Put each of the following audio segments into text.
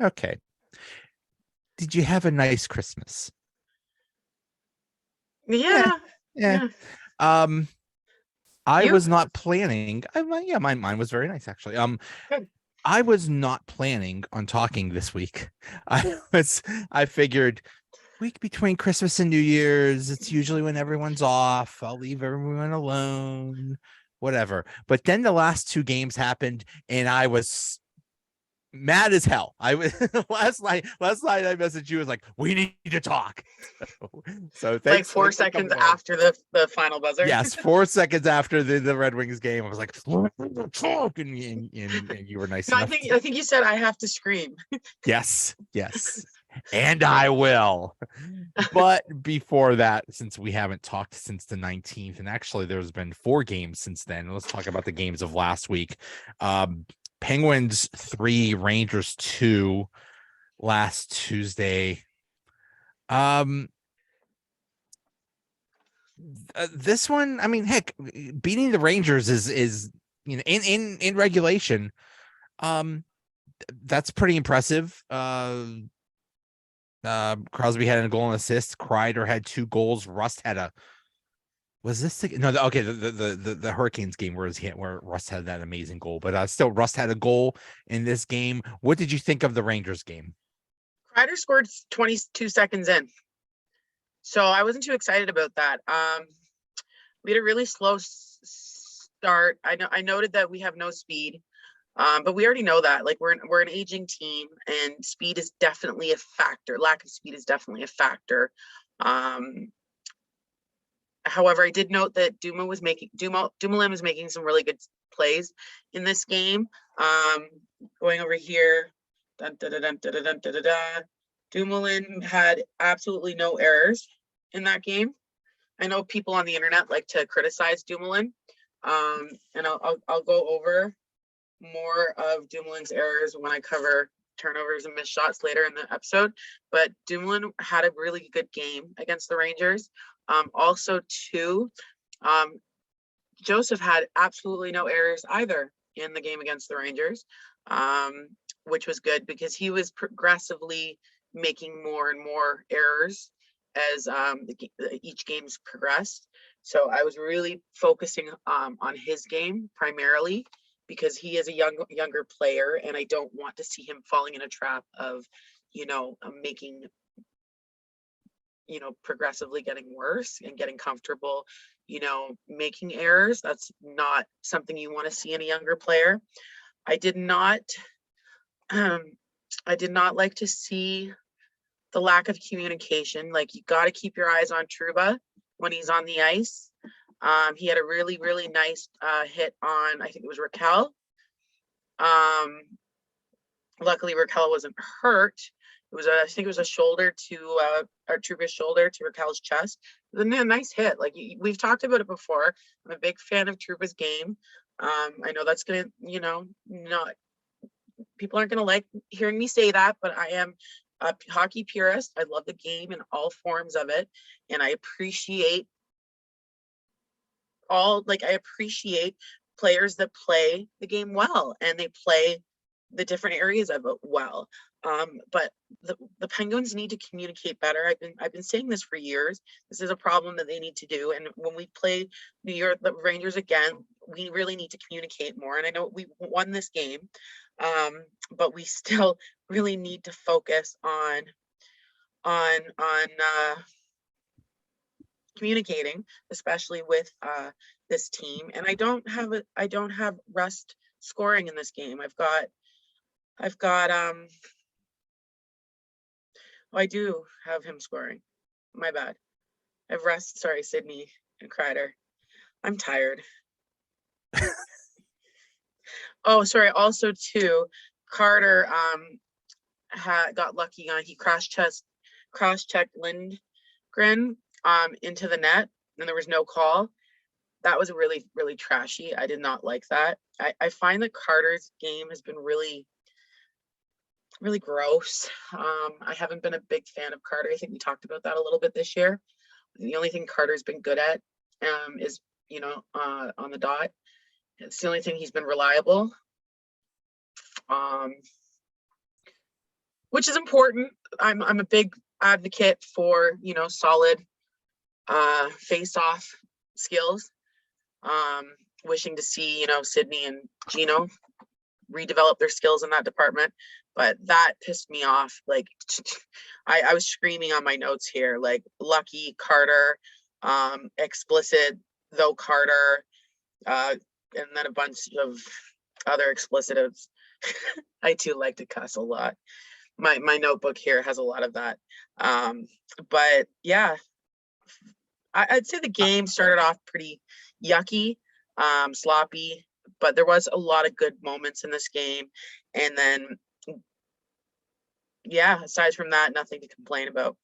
Okay. Did you have a nice Christmas? Yeah, Yeah, yeah. yeah. Um, I You? was not planning. Yeah, mine was very nice actually. Good. I was not planning on talking this week. I was. I figured week between Christmas and New Year's, it's usually when everyone's off. I'll leave everyone alone, whatever. But then the last two games happened, and I was mad as hell. I was last night I messaged you, was like, we need to talk. So Like thanks, 4 thanks for coming seconds on. after the final buzzer. Yes, 4 seconds after the Red Wings game, I was like, talk, and you were nice No, I enough think to. I think you said I have to scream. Yes, yes. And I will. But before that, since we haven't talked since the 19th, and actually there's been 4 games since then, let's talk about the games of last week. Penguins 3, Rangers 2 last Tuesday. This one, I mean, heck, beating the Rangers is in regulation. Um, that's pretty impressive. Crosby had a goal and assist. Kreider had 2 goals. Rust had a. Was this the no? Okay, the Hurricanes game where Rust had that amazing goal, but still Rust had a goal in this game. What did you think of the Rangers game? Kreider scored 22 seconds in, so I wasn't too excited about that. We had a really slow start. I noted that we have no speed, but we already know that. Like we're an aging team, and speed is definitely a factor. Lack of speed is definitely a factor. Um, However, I did note that Dumoulin was making some really good plays in this game. Going over here, dun, dun, dun, dun, dun, dun, dun, dun, dun. Dumoulin had absolutely no errors in that game. I know people on the internet like to criticize Dumoulin, and I'll go over more of Dumoulin's errors when I cover turnovers and missed shots later in the episode. But Dumoulin had a really good game against the Rangers. Also, too, um, Joseph had absolutely no errors either in the game against the Rangers, which was good because he was progressively making more and more errors as each game's progressed. So I was really focusing on his game primarily because he is a younger player, and I don't want to see him falling in a trap of, making progressively getting worse and getting comfortable, making errors. That's not something you want to see in a younger player. I did not um I did not like to see the lack of communication. Like, you got to keep your eyes on Trouba when he's on the ice. He had a really, really nice hit on, I think it was Raquel. Um, Luckily Raquel wasn't hurt. I think it was a shoulder to Trouba's shoulder to Raquel's chest. It was a nice hit. Like, we've talked about it before. I'm a big fan of Trouba's game. I know that's gonna, not people aren't gonna like hearing me say that, but I am a hockey purist. I love the game in all forms of it, and I appreciate players that play the game well, and they play the different areas of it well. But the Penguins need to communicate better. I've been saying this for years. This is a problem that they need to do. And when we play the Rangers again, we really need to communicate more. And I know we won this game, but we still really need to focus on communicating, especially with this team. And I don't have Rust scoring in this game. I've got I do have him scoring. My bad. I've Rust, sorry, Sydney and Kreider. I'm tired. Oh, sorry. Also, too, Carter got lucky on he cross-checked Lindgren into the net, and there was no call. That was really, really trashy. I did not like that. I find that Carter's game has been really, really gross. I haven't been a big fan of Carter. I think we talked about that a little bit this year. The only thing Carter's been good at is, on the dot. It's the only thing he's been reliable. Um, which is important. I'm a big advocate for, solid face-off skills. Wishing to see, Sydney and Gino redevelop their skills in that department, but that pissed me off. Like, I was screaming on my notes here, like Lucky, Carter, explicit though Carter, and then a bunch of other explicitives. I too like to cuss a lot. My notebook here has a lot of that. But yeah, I'd say the game started off pretty yucky, sloppy, but there was a lot of good moments in this game. And then, yeah, aside from that, nothing to complain about.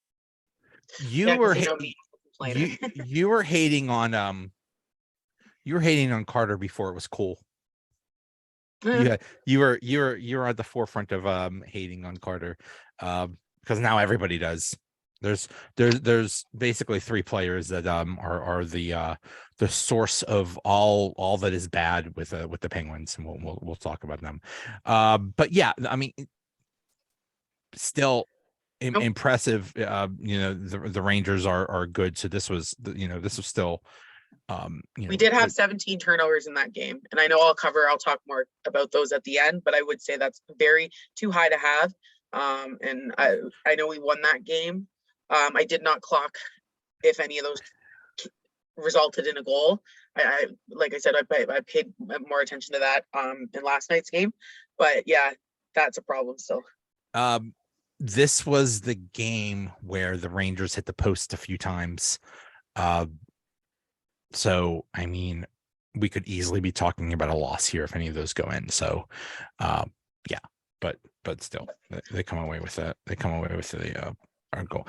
You were complaining. you were hating on Carter before it was cool. You were at the forefront of hating on Carter, because now everybody does. There's basically 3 players that are the source of all that is bad with the Penguins, and we'll talk about them. But yeah, I mean, still impressive. The Rangers are good, so this was still. We did have 17 turnovers in that game, and I know I'll talk more about those at the end, but I would say that's very too high to have. And I know we won that game. I did not clock if any of those resulted in a goal. I like I said, I paid more attention to that in last night's game, but yeah, that's a problem still. This was the game where the Rangers hit the post a few times. So, I mean, we could easily be talking about a loss here if any of those go in. So, yeah, but still, they come away with that. They come away with the our goal.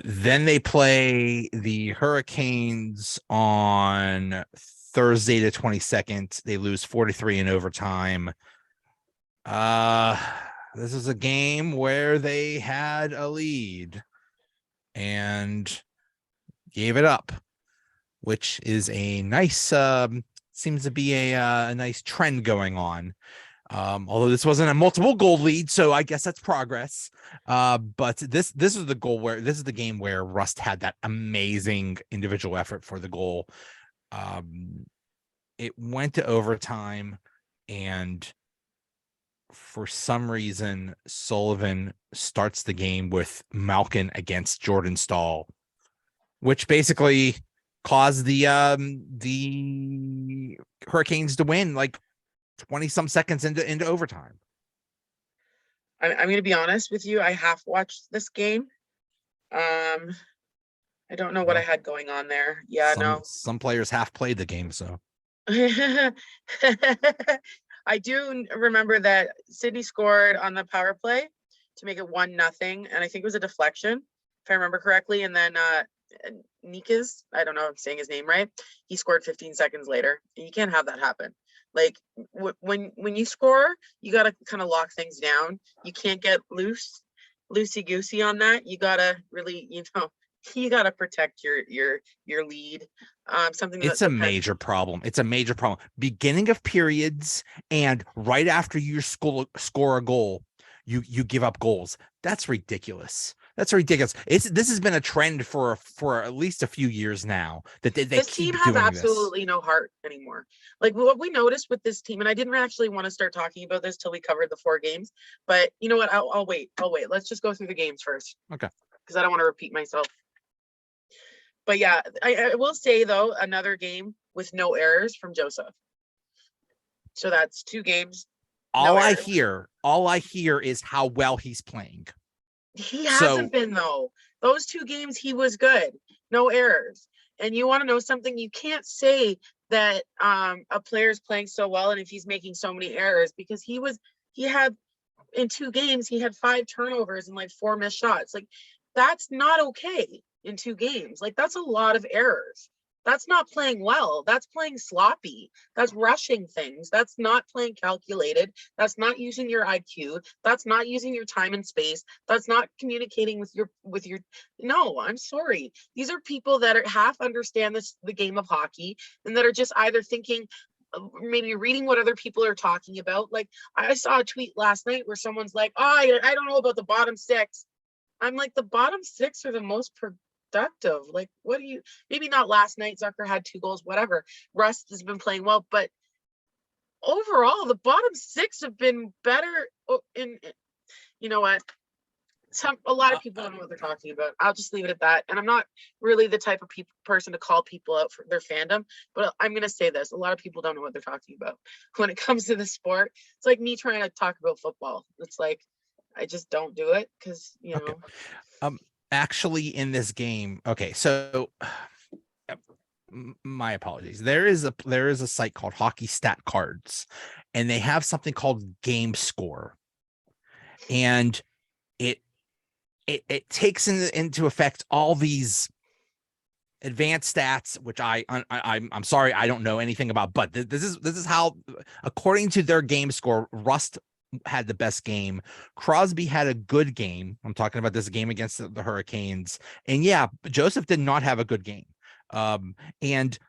Then they play the Hurricanes on Thursday the 22nd. They lose 4-3 in overtime. This is a game where they had a lead and gave it up, which is a nice, seems to be a nice trend going on. Although this wasn't a multiple goal lead, so I guess that's progress. But this is the game where Rust had that amazing individual effort for the goal. It went to overtime, and for some reason, Sullivan starts the game with Malkin against Jordan Staal, which basically caused the Hurricanes to win like 20-some seconds into overtime. I'm going to be honest with you. I half watched this game. I don't know what I had going on there. Yeah, some players half played the game, so. I do remember that Sydney scored on the power play to make it 1-0, and I think it was a deflection, if I remember correctly. And then Nikas, I don't know if I'm saying his name right, he scored 15 seconds later, and you can't have that happen. Like when you score, you got to kind of lock things down. You can't get loosey goosey on that. You got to really, you got to protect your lead. It's a major problem. It's a major problem. Beginning of periods and right after you score a goal, you give up goals. That's ridiculous. This has been a trend for at least a few years now that this team has absolutely no heart anymore. Like what we noticed with this team, and I didn't actually want to start talking about this till we covered the 4 games, but you know what? I'll wait. Let's just go through the games first. Okay. Because I don't want to repeat myself. But yeah, I will say though, another game with no errors from Joseph. So that's 2 games. All I hear is how well he's playing. He hasn't been though. Those 2 games he was good. No errors. And you want to know something? You can't say that a player's playing so well and if he's making so many errors, because he had in 2 games he had 5 turnovers and like 4 missed shots. Like that's not okay in 2 games. Like that's a lot of errors. That's not playing well. That's playing sloppy. That's rushing things. That's not playing calculated. That's not using your IQ. That's not using your time and space. That's not communicating with your no, I'm sorry. These are people that half understand the game of hockey and that are just either thinking maybe reading what other people are talking about. Like I saw a tweet last night where someone's like, oh, I don't know about the bottom six. I'm like, the bottom six are the most productive. Like, what do you, maybe not last night, Zucker had 2 goals, whatever. Russ has been playing well, but overall, the bottom six have been better you know what? A lot of people don't know what they're talking about. I'll just leave it at that. And I'm not really the type of person to call people out for their fandom, but I'm going to say this. A lot of people don't know what they're talking about when it comes to the sport. It's like me trying to talk about football. It's like, I just don't do it because, Actually in this game, okay, so my apologies. There is a site called Hockey Stat Cards, and they have something called Game Score, and it takes into effect all these advanced stats, which I'm sorry, I don't know anything about, but this is how, according to their Game Score, Rust had the best game. Crosby had a good game. I'm talking about this game against the Hurricanes, and yeah, Joseph did not have a good game. And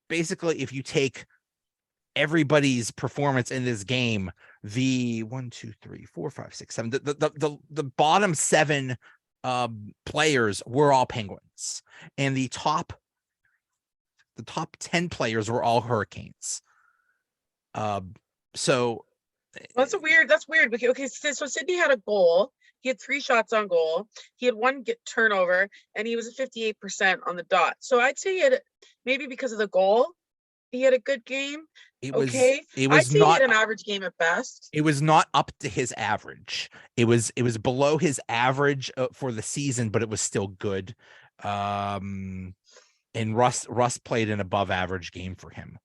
basically, if you take everybody's performance in this game, the 1, 2, 3, 4, 5, 6, 7, the bottom 7 players were all Penguins, and the top 10 players were all Hurricanes. So that's weird. Okay, so Sydney had a goal. He had 3 shots on goal. He had 1 turnover, and he was at 58% on the dot. So I'd say he had, maybe because of the goal, he had a good game. It was I'd say not, he had an average game at best. It was not up to his average. It was below his average for the season, but it was still good. And Russ played an above average game for him.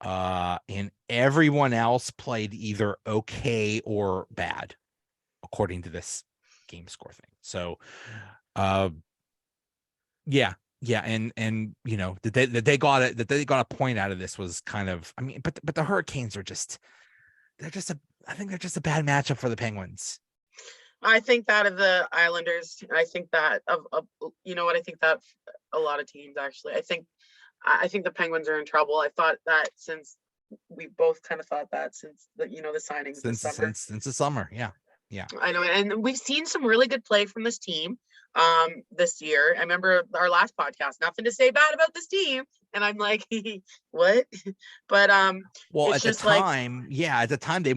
And everyone else played either okay or bad, according to this Game Score thing. So, yeah, and you know that they got a point out of this was kind of, I mean, but the Hurricanes are just, I think they're just a bad matchup for the Penguins. I think that of the Islanders. I think that of you know what, I think that a lot of teams actually. I think the Penguins are in trouble. I thought that since we both kind of thought that since the signings since the summer. Yeah. I know, and we've seen some really good play from this team this year. I remember our last podcast, nothing to say bad about this team, and I'm like, what? But well, at the time, at the time they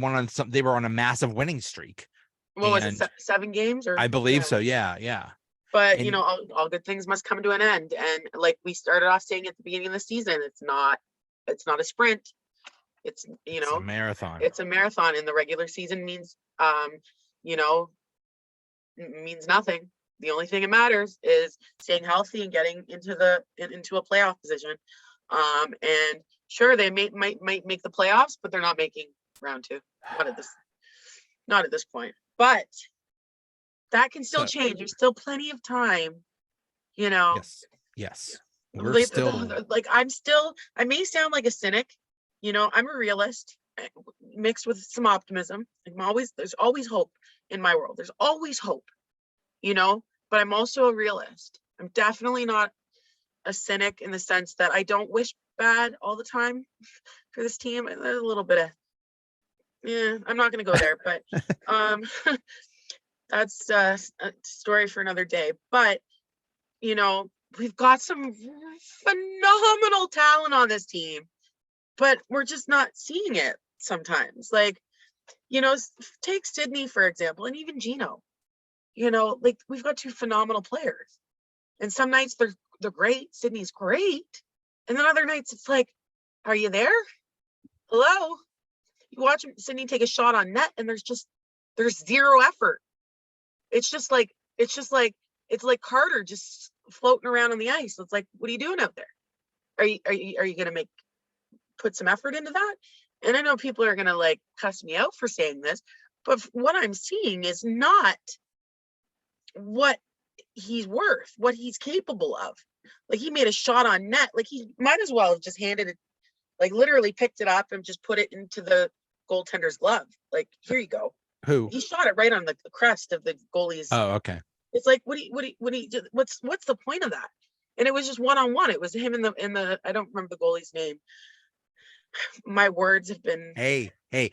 were on a massive winning streak. What was it, 7 games? Or I believe so. Yeah. But all good things must come to an end, and like we started off saying at the beginning of the season, it's not a sprint. It's a marathon. It's a marathon, and the regular season means means nothing. The only thing that matters is staying healthy and getting into a playoff position. And sure, they might make the playoffs, but they're not making round 2. Not at this point. But that can still change. There's still plenty of time. Yes. We're still like, I may sound like a cynic. I'm a realist mixed with some optimism. There's always hope in my world. There's always hope, but I'm also a realist. I'm definitely not a cynic in the sense that I don't wish bad all the time for this team. There's a little bit of, I'm not going to go there, but that's a story for another day. But, we've got some phenomenal talent on this team, but we're just not seeing it sometimes. Like, take Sydney, for example, and even Gino. Like, we've got 2 phenomenal players. And some nights they're great. Sydney's great. And then other nights it's like, are you there? Hello? You watch Sydney take a shot on net and there's zero effort. It's like Carter just floating around on the ice. It's like, what are you doing out there? Are you gonna put some effort into that? And I know people are gonna like cuss me out for saying this, but what I'm seeing is not what he's worth, what he's capable of. Like, he made a shot on net. Like, he might as well have just handed it, like literally picked it up and just put it into the goaltender's glove. Like, here you go. Who? He shot it right on the crest of the goalie's. Oh, okay. It's like, what's the point of that? and it was just one-on-one. It was him in the I don't remember the goalie's name. My words have been. Hey,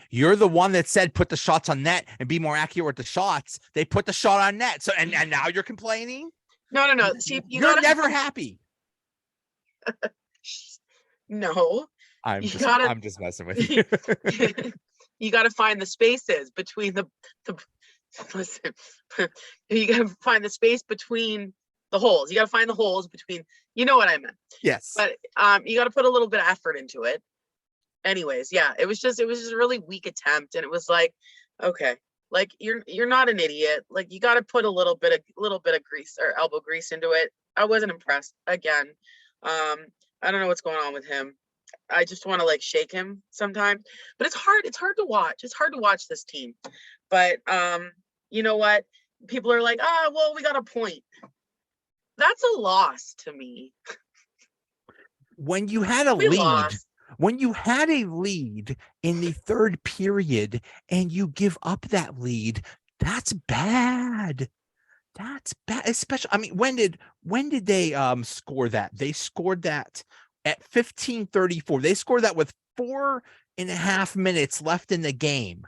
you're the one that said put the shots on net and be more accurate with the shots. They put the shot on net. So and now you're complaining? No. See, you're never happy. No. I'm just messing with you. You got to find the spaces between the listen. You got to find the space between the holes. You got to find the holes between, you know what I meant. Yes. But you got to put a little bit of effort into it. Anyways, yeah, it was just a really weak attempt, and it was like, okay, like you're not an idiot. Like you got to put a little bit of grease or elbow grease into it. I wasn't impressed again. I don't know what's going on with him. I just want to like shake him sometimes, but it's hard to watch. It's hard to watch this team. But you know what? People are like, well, we got a point. That's a loss to me. When you had a lead, when you had a lead in the third period and you give up that lead, that's bad. That's bad. Especially, I mean, when did they score that? They scored that at 15:34. They scored that with 4.5 minutes left in the game.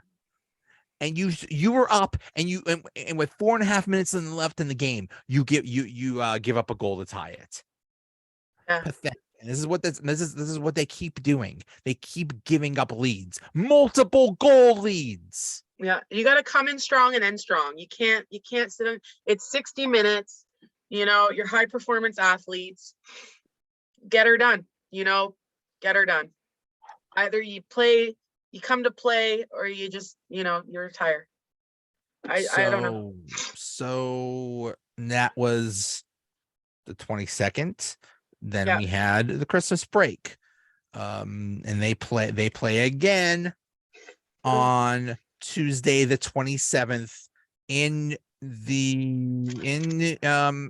And you were up, and with 4.5 minutes left in the game, you give up a goal to tie it. Yeah. Pathetic. And this is what they keep doing. They keep giving up leads, multiple goal leads. Yeah, you got to come in strong and end strong. You can't sit on. It's 60 minutes. You know, you're high performance athletes. Get her done. You know, get her done. Either you come to play, or you just, you know, you retire. I don't know. So that was the 22nd. Then we had the Christmas break. And they play again on Tuesday the 27th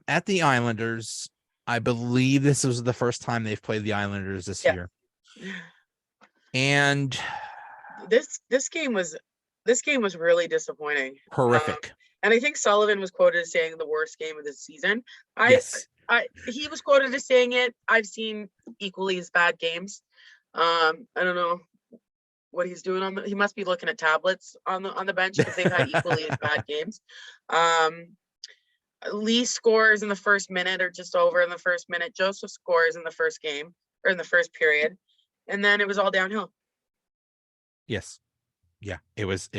at the Islanders. I believe this was the first time they've played the Islanders this year. And this game was really disappointing. Horrific. And I think Sullivan was quoted as saying the worst game of the season. Yes. He was quoted as saying it. I've seen equally as bad games. I don't know what he's doing he must be looking at tablets on the bench, because they've had equally as bad games. Lee scores in the first minute, or just over in the first minute. Joseph scores in the first game, or in the first period, and then it was all downhill. Yes. Yeah, it was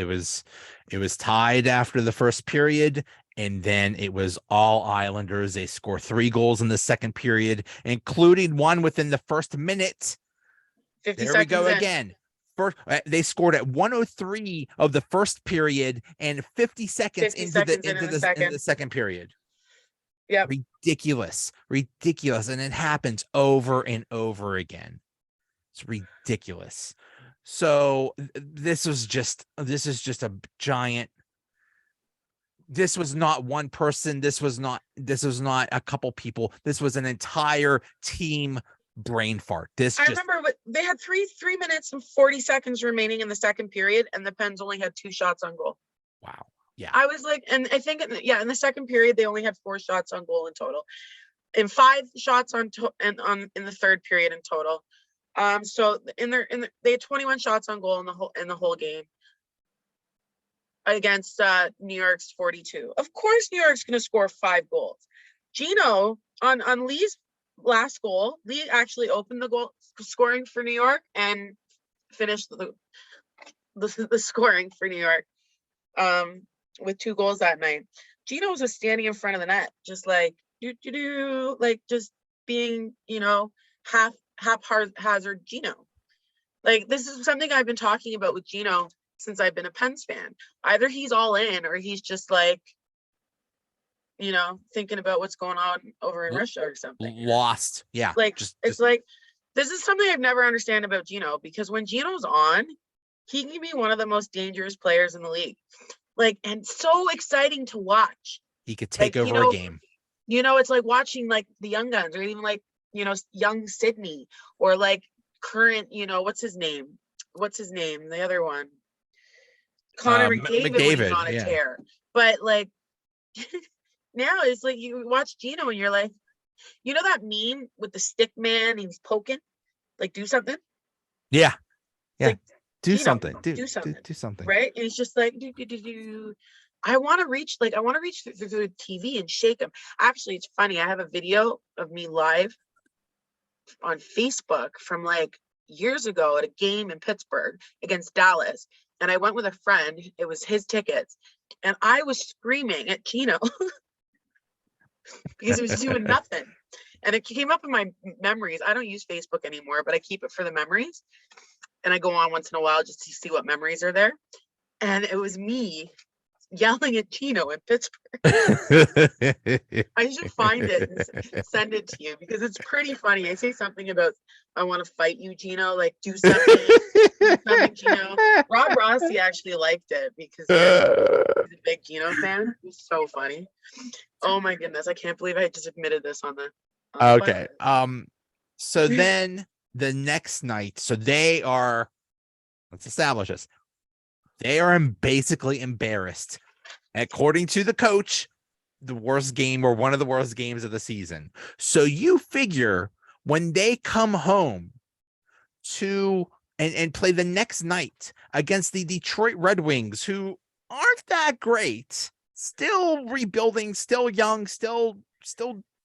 tied after the first period, and then it was all Islanders. They score 3 goals in the second period, including one within the first minute. 50 there we go in. again. First, they scored at 1:03 of the first period and 50 seconds into the second period. Yeah, ridiculous, and it happens over and over again. It's ridiculous. So this is just a giant. This was not one person. This was not a couple people. This was an entire team brain fart. I remember they had 3 minutes and 40 seconds remaining in the second period, and the Pens only had 2 shots on goal. Wow. Yeah. I was like, and I think in the second period they only had 4 shots on goal in total, and 5 shots in the third period in total. So they had 21 shots on goal in the whole game against New York's 42. Of course, New York's going to score 5 goals. Gino on Lee's last goal, Lee actually opened the goal scoring for New York and finished the scoring for New York with 2 goals that night. Gino was just standing in front of the net, just like like just being, you know, haphazard Gino. Like, this is something I've been talking about with Gino since I've been a Pens fan. Either he's all in, or he's just like, you know, thinking about what's going on over in Russia or something. Lost. Yeah. Like, it's like, this is something I've never understand about Gino, because when Gino's on, he can be one of the most dangerous players in the league. Like, and so exciting to watch. He could take over a game. You know, it's like watching like the young guns, or even like, you know, young Sydney, or like current, you know, what's his name? The other one. Connor McDavid when he's on a tear. But like now it's like you watch Gino and you're like, You know that meme with the stick man? He's poking, like do something. Yeah. Yeah. Like, Do Gino, something. do something, Do something. right? And he's just like, do. I want to reach, through the TV and shake him. Actually, it's funny. I have a video of me live on Facebook from like years ago at a game in Pittsburgh against Dallas. And I went with a friend. It was his tickets. And I was screaming at Gino because he was doing nothing. And it came up in my memories. I don't use Facebook anymore, but I keep it for the memories. And I go on once in a while just to see what memories are there. And it was me yelling at Gino in Pittsburgh. I should find it and send it to you because it's pretty funny. I say something about, I want to fight you, Gino, like do something, Gino. Rob Rossi actually liked it because he's a big Gino fan. It's so funny. Oh my goodness. I can't believe I just admitted this on the Okay. So then the next night, so they are, let's establish this. They are basically embarrassed. According to the coach, the worst game or one of the worst games of the season. So you figure when they come home to and play the next night against the Detroit Red Wings, who aren't that great, still rebuilding, still young, still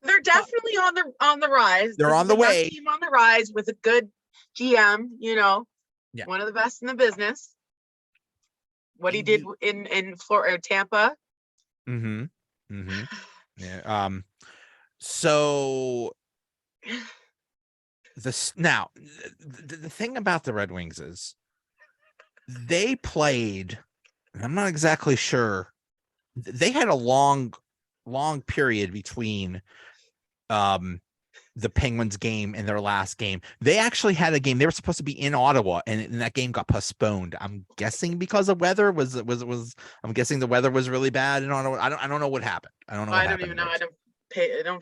they're definitely on the rise. They're on the way. Team on the rise with a good GM, Yeah. One of the best in the business. What he did in Florida, Tampa. Mm-hmm. Mm-hmm. Yeah. So the thing about the Red Wings is they played, I'm not exactly sure. They had a long period between the Penguins game and their last game. They actually had a game. They were supposed to be in Ottawa, and that game got postponed. I'm guessing because of weather. I'm guessing the weather was really bad in Ottawa. I don't know what happened. I don't know. I don't even know. I don't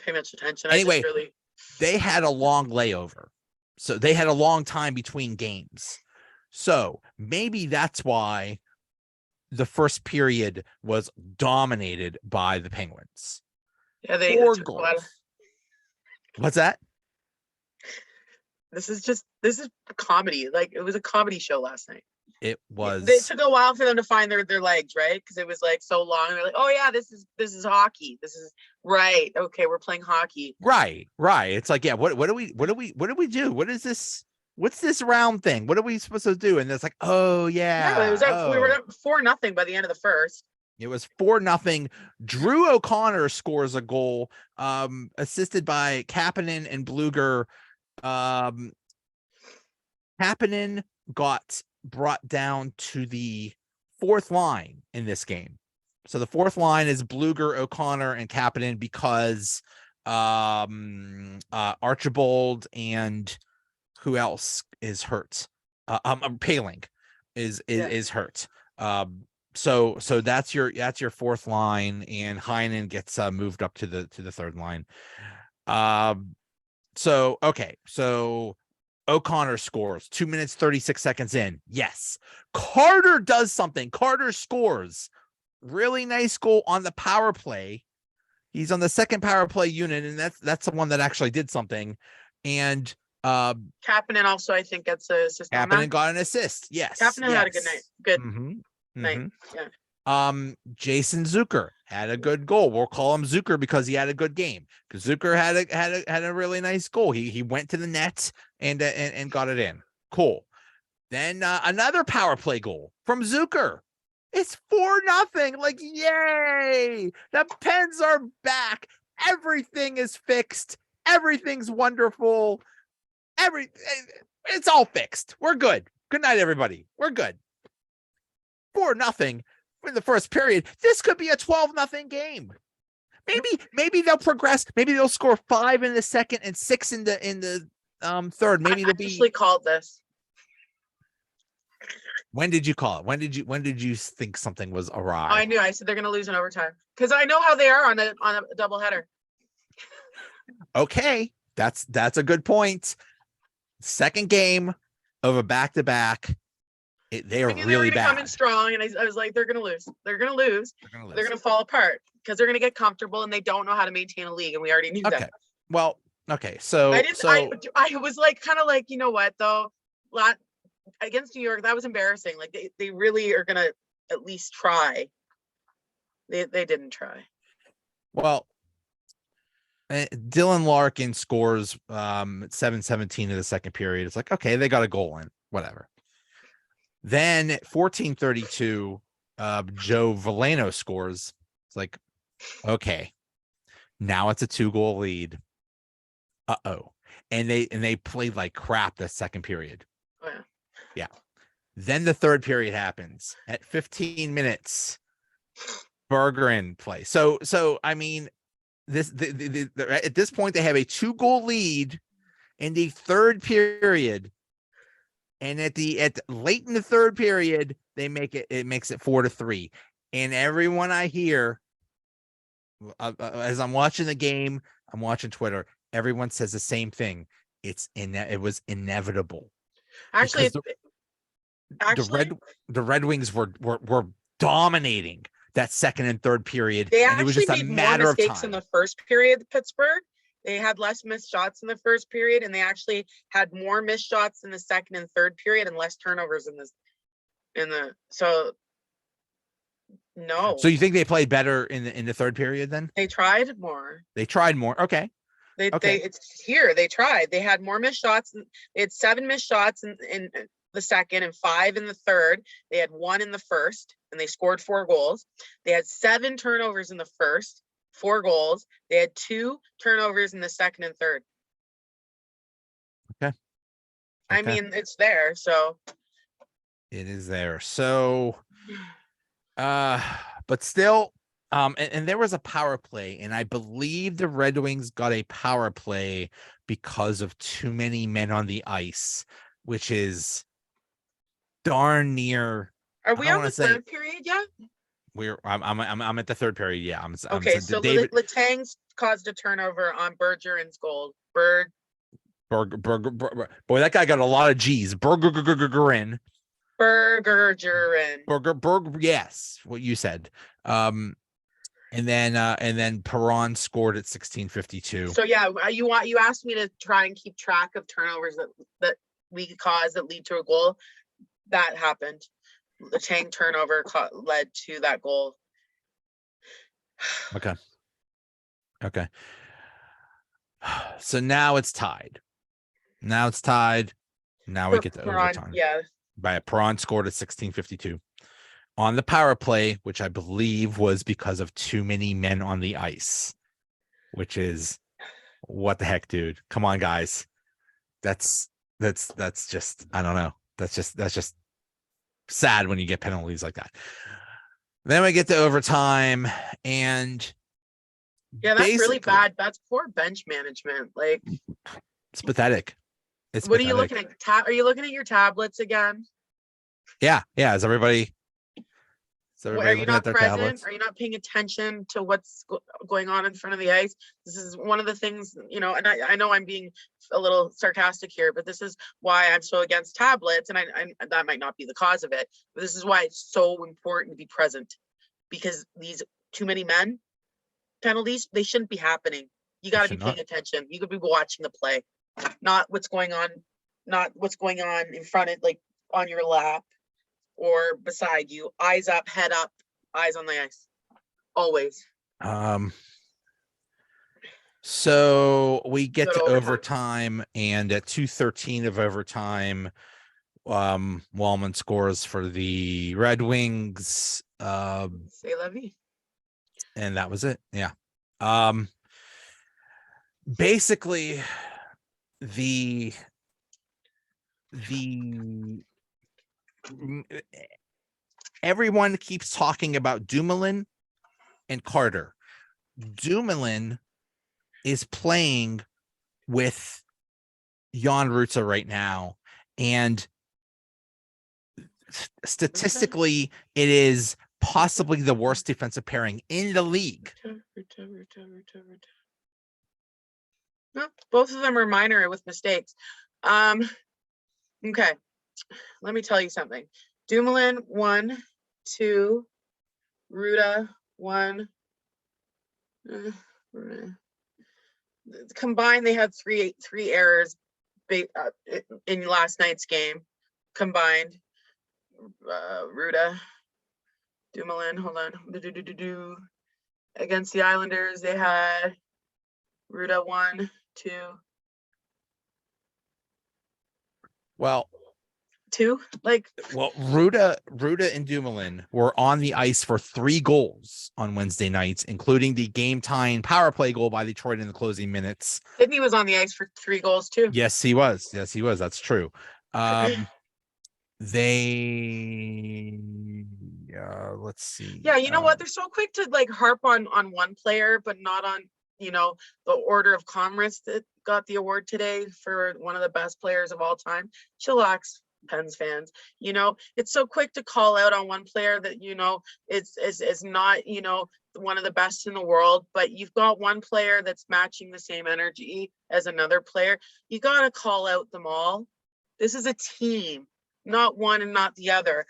pay much attention. Anyway, they had a long layover, so they had a long time between games. So maybe that's why the first period was dominated by the Penguins. Yeah, they 4 goals. What's that? This is comedy. Like it was a comedy show last night. It was. It took a while for them to find their legs, right? Because it was like so long. They're like, oh yeah, this is hockey. This is right. Okay, we're playing hockey. Right. It's like, yeah. What do we do? What is this? What's this round thing? What are we supposed to do? And it's like, oh yeah. Yeah, it was we were up 4-0 by the end of the first. It was 4-0. Drew O'Connor scores a goal, assisted by Kapanen and Bluger. Kapanen got brought down to the 4th line in this game. So the 4th line is Bluger, O'Connor, and Kapanen because Archibald and who else is hurt? Paling is hurt. So that's your 4th line, and Heinen gets moved up to the 3rd line. So O'Connor scores 2 minutes 36 seconds in. Yes. Carter does something. Carter scores. Really nice goal on the power play. He's on the 2nd power play unit, and that's the one that actually did something. And Kapanen also, I think, gets an assist. Kapanen got an assist. Yes. Kapanen had a good night. Good night. Yeah. Jason Zucker had a good goal. We'll call him Zucker because he had a good game. Because Zucker had a really nice goal. He went to the net and got it in. Cool. Then another power play goal from Zucker. It's 4-0. Like, yay! The Pens are back. Everything is fixed. Everything's wonderful. It's all fixed. We're good. Good night, everybody. We're good. 4-0 in the first period. This could be a 12-0 game. Maybe they'll progress. Maybe they'll score 5 in the second and 6 in the third. Maybe I actually called this. When did you call it? When did you think something was awry? I knew. I said they're going to lose in overtime because I know how they are on a doubleheader. Okay, that's a good point. Second game of a back-to-back. They are really bad. Coming strong, and I was like, they're going to lose. They're going to lose. They're going to fall apart because they're going to get comfortable, and they don't know how to maintain a league, and we already knew that. Well, okay, I so didn't. so I was like, kind of like, you know what though, lot against New York, that was embarrassing. Like they really are gonna at least try. They didn't try. well, Dylan Larkin scores 7:17 in the second period. It's like, okay, they got a goal in, whatever. Then 14:32, Joe Veleno scores. It's like, okay, now it's a 2-goal lead. Uh-oh. And they played like crap the second period. Oh, yeah. Yeah. Then the third period happens at 15 minutes. Bergeron play. So I mean, at this point they have a 2-goal lead in the third period, and at late in the third period they makes it 4-3, and everyone I hear as I'm watching the game, I'm watching Twitter, everyone says the same thing. It was inevitable Actually, because the actually, Red Wings were dominating that second and third period, they and it was actually just a made more matter of mistakes in time. the first period. Pittsburgh, they had less missed shots in the first period, and they actually had more missed shots in the second and third period, and less turnovers in the. So no, So you think they played better in the third period then? they tried more. They tried more. Okay. Okay. It's here. They tried. They had more missed shots. They had 7 missed shots in the second and 5 in the third. They had 1 in the first, and they scored 4 goals. They had 7 turnovers in the first, 4 goals. They had 2 turnovers in the second and third. Okay. I Okay. mean, it's there. So It is there. So but still, and there was a power play, and I believe the Red Wings got a power play because of too many men on the ice, which is darn near. are I we don't on want the to say third period yet? I'm at the third period. Yeah, I'm Okay, saying so David Letang's caused a turnover on Bergeron's goal. Boy, that guy got a lot of G's. Bergeron. Yes, what you said. And then Perron scored at 16:52. So yeah, you asked me to try and keep track of turnovers that we caused that lead to a goal. That happened. The Tang turnover led to that goal. Okay. Okay. So now it's tied. Now it's tied. Now we get to overtime. Yeah. Perron scored at 16:52 on the power play, which I believe was because of too many men on the ice, which is what the heck, dude. Come on, guys. That's just, I don't know. That's just sad when you get penalties like that. Then we get to overtime, and yeah, that's really bad. That's poor bench management. Like, it's pathetic. It's what pathetic. Are you looking at? Are you looking at your tablets again? Yeah. Is everybody Are you looking at not their present? tablets? Are you not paying attention to what's going on in front of the ice? This is one of the things, and I know I'm being a little sarcastic here, but this is why I'm so against tablets, and I that might not be the cause of it, but this is why it's so important to be present, because these too many men penalties, they shouldn't be happening. You got to be paying attention. You could be watching the play, not what's going on in front of, like, on your lap or beside you. Eyes up, head up, eyes on the ice. Always. So we get to overtime, and at 2:13 of overtime, Wallman scores for the Red Wings. Say Levy. And that was it. Yeah. Basically, the everyone keeps talking about Dumoulin and Carter. Dumoulin is playing with Jan Rutsa right now, and statistically, it is possibly the worst defensive pairing in the league. No, both of them are minor with mistakes. Okay, let me tell you something. Dumoulin 1, 2, Ruda 1. Combined, they had three errors in last night's game. Combined, Ruda, Dumoulin, hold on. Against the Islanders, they had Ruda 1, 2. Well, Ruda and Dumoulin were on the ice for 3 goals on Wednesday nights, including the game-tying power play goal by Detroit in the closing minutes. Sidney was on the ice for 3 goals too. Yes, he was. That's true. Let's see. Yeah, you know what? They're so quick to like harp on one player, but not on, the Order of Commerce that got the award today for one of the best players of all time. Chillax, Pens fans. It's so quick to call out on one player that is not one of the best in the world, but you've got one player that's matching the same energy as another player. You got to call out them all. This is a team, not one and not the other.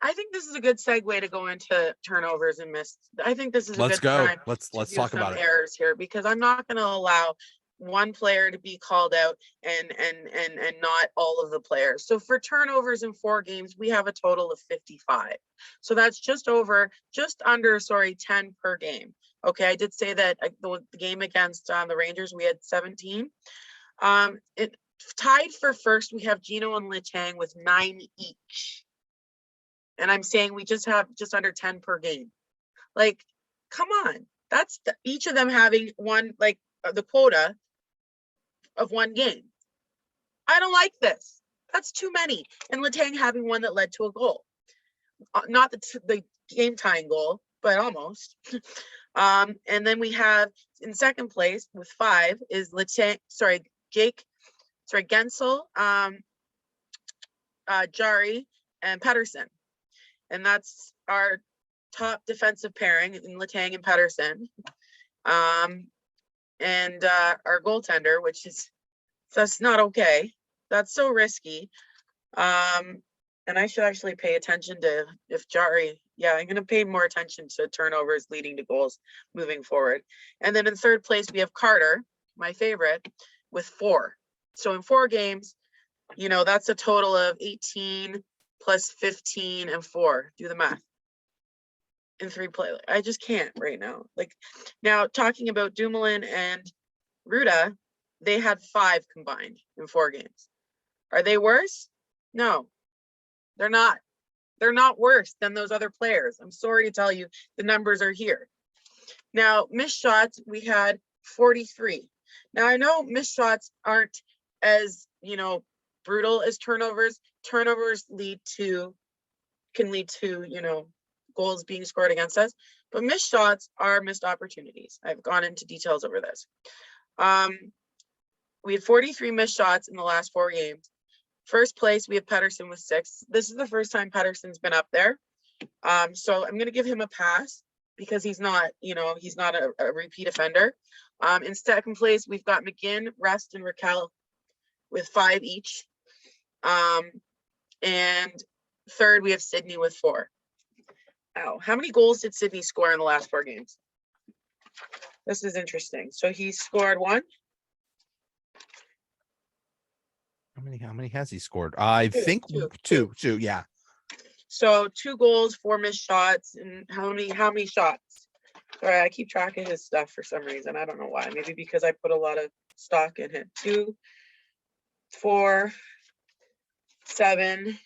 I think this is a good segue to go into turnovers and missed. I think this is a good time. Let's talk about it. Errors here, because I'm not going to allow one player to be called out and not all of the players. So for turnovers in 4 games, we have a total of 55. So that's just under 10 per game. Okay, I did say that the game against the Rangers, we had 17. It tied for first, we have Gino and Letang with 9 each. And I'm saying we just have just under 10 per game. Like, come on. That's each of them having one, like the quota of 1 game. I don't like this. That's too many. And Letang having one that led to a goal. Not the game tying goal, but almost. And then we have in second place with 5 is Gensel, Jari, and Pettersson. And that's our top defensive pairing in Letang and Pettersson. And our goaltender, that's not okay. That's so risky. And I should actually pay attention to if Jari, I'm going to pay more attention to turnovers leading to goals moving forward. And then in third place, we have Carter, my favorite, with 4. So in 4 games, that's a total of 18 plus 15 and 4. Do the math. In 3 play. I just can't right now. Now talking about Dumoulin and Ruda, they had 5 combined in 4 games. Are they worse? No, they're not. They're not worse than those other players. I'm sorry to tell you, the numbers are here. Now, missed shots, we had 43. Now I know missed shots aren't as, brutal as turnovers. Turnovers can lead to, goals being scored against us, but missed shots are missed opportunities. I've gone into details over this. We had 43 missed shots in the last 4 games. First place, we have Pettersson with 6. This is the first time Pettersson's been up there. So I'm going to give him a pass because he's not a repeat offender. In second place, we've got McGinn, Rest, and Raquel with 5 each. And third, we have Sidney with 4. Ow. How many goals did Sidney score in the last 4 games? This is interesting. So he scored 1. How many has he scored? I think two. Yeah. So 2 goals, 4 missed shots, and how many shots? Sorry, I keep track of his stuff for some reason. I don't know why. Maybe because I put a lot of stock in it. 2, 4, 7,